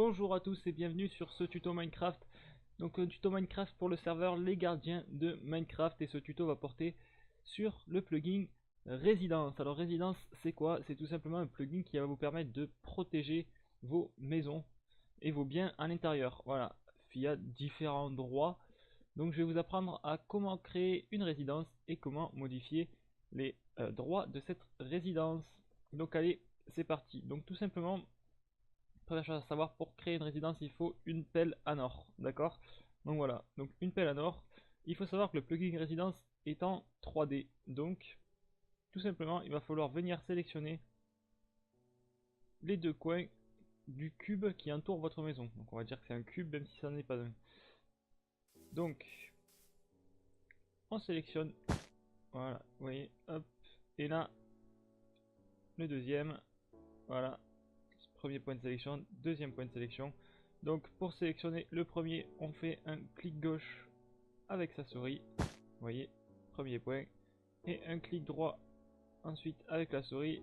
Bonjour à tous et bienvenue sur ce tuto Minecraft. Donc un tuto Minecraft pour le serveur Les Gardiens de Minecraft, et ce tuto va porter sur le plugin Résidence. Alors Résidence, c'est quoi? C'est tout simplement un plugin qui va vous permettre de protéger vos maisons et vos biens à l'intérieur. Voilà, via différents droits. Donc je vais vous apprendre à comment créer une résidence et comment modifier les droits de cette résidence. Donc allez, c'est parti. Donc tout simplement, première chose à savoir, pour créer une résidence, il faut une pelle à nord, d'accord? Donc voilà, donc une pelle à nord. Il faut savoir que le plugin résidence est en 3D, donc tout simplement, il va falloir venir sélectionner les deux coins du cube qui entoure votre maison. Donc on va dire que c'est un cube, même si ça n'est pas un. Donc, on sélectionne, voilà, vous voyez, hop, et là, le deuxième, voilà, premier point de sélection, deuxième point de sélection. Donc pour sélectionner le premier, on fait un clic gauche avec sa souris, vous voyez, premier point, et un clic droit ensuite avec la souris,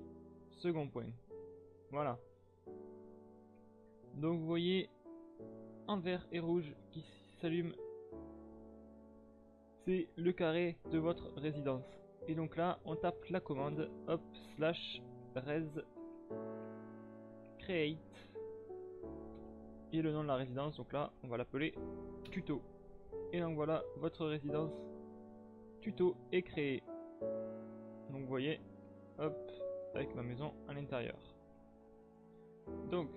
second point. Voilà. Donc vous voyez, en vert et rouge qui s'allume, c'est le carré de votre résidence. Et donc là, on tape la commande, hop, slash res create, et le nom de la résidence, donc là, on va l'appeler tuto. Et donc voilà, votre résidence tuto est créée. Donc vous voyez, hop, avec ma maison à l'intérieur. Donc,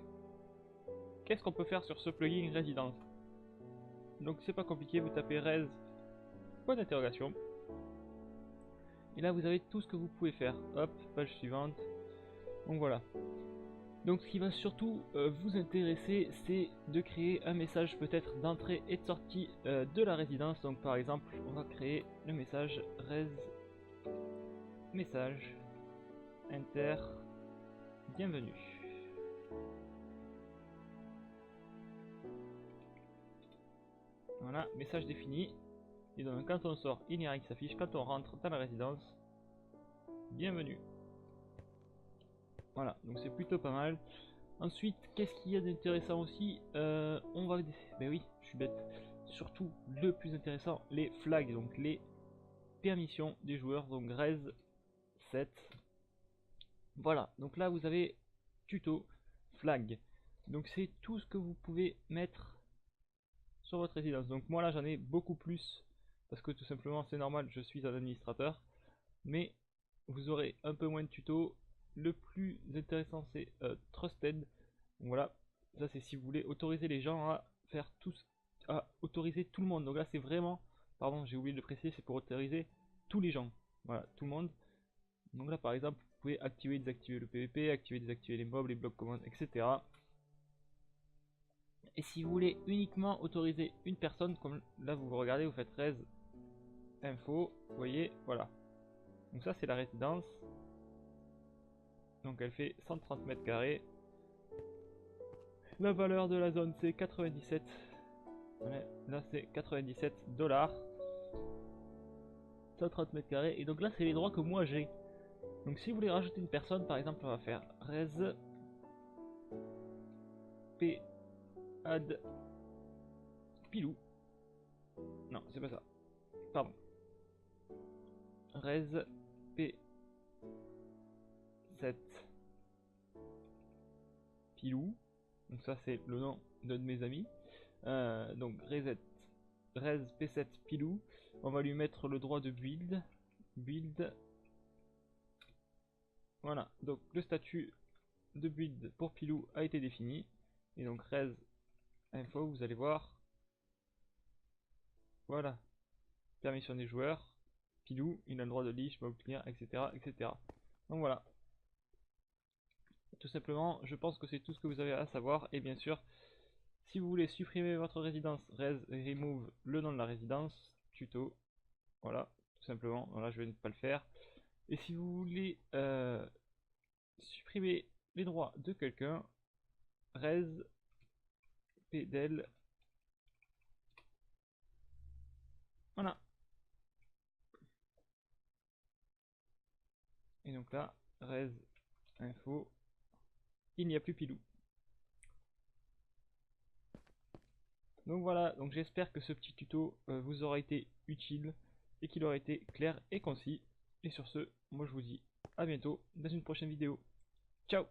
qu'est-ce qu'on peut faire sur ce plugin résidence? Donc c'est pas compliqué, vous tapez res, point d'interrogation. Et là vous avez tout ce que vous pouvez faire. Hop, page suivante. Donc voilà. Donc ce qui va surtout vous intéresser, c'est de créer un message peut-être d'entrée et de sortie de la résidence. Donc par exemple, on va créer le message res message enter bienvenue. Voilà, message défini. Et donc quand on sort, il n'y a rien qui s'affiche. Quand on rentre dans la résidence, bienvenue. Voilà, donc c'est plutôt pas mal. Ensuite, qu'est-ce qu'il y a d'intéressant aussi? On va... Ben oui, je suis bête. Surtout, le plus intéressant, les flags, donc les permissions des joueurs, donc res set. Voilà, donc là vous avez tuto, flag. Donc c'est tout ce que vous pouvez mettre sur votre résidence. Donc moi là j'en ai beaucoup plus, parce que tout simplement c'est normal, je suis un administrateur. Mais vous aurez un peu moins de tutos. Le plus intéressant c'est Trusted. Donc voilà, ça c'est si vous voulez autoriser les gens à faire tout, à autoriser tout le monde. Donc là c'est vraiment, pardon j'ai oublié de le préciser, c'est pour autoriser tous les gens. Voilà, tout le monde. Donc là par exemple, vous pouvez activer, désactiver le PVP, activer, désactiver les mobs, les blocs commandes, etc. Et si vous voulez uniquement autoriser une personne, comme là vous regardez, vous faites res info, vous voyez, voilà. Donc ça c'est la résidence. Donc elle fait 130 mètres carrés. La valeur de la zone c'est 97. Ouais, là c'est 97 $. 130 mètres carrés. Et donc là c'est les droits que moi j'ai. Donc si vous voulez rajouter une personne, par exemple, on va faire res p add pilou. Non, c'est pas ça. Pardon. Res p 7 pilou. Donc ça c'est le nom d'un de mes amis. Donc res p7 pilou. On va lui mettre le droit de build. Build. Voilà. Donc le statut de build pour pilou a été défini. Et donc res info, vous allez voir. Voilà. Permission des joueurs. Pilou, il a le droit de leash, mob clear, etc., etc. Donc voilà. Tout simplement, je pense que c'est tout ce que vous avez à savoir. Et bien sûr, si vous voulez supprimer votre résidence, res remove le nom de la résidence, tuto. Voilà, tout simplement. Voilà, je vais ne pas le faire. Et si vous voulez supprimer les droits de quelqu'un, res pdel. Voilà. Et donc là, res info, il n'y a plus pilou. Donc voilà, donc j'espère que ce petit tuto vous aura été utile et qu'il aura été clair et concis. Et sur ce, moi je vous dis à bientôt dans une prochaine vidéo. Ciao!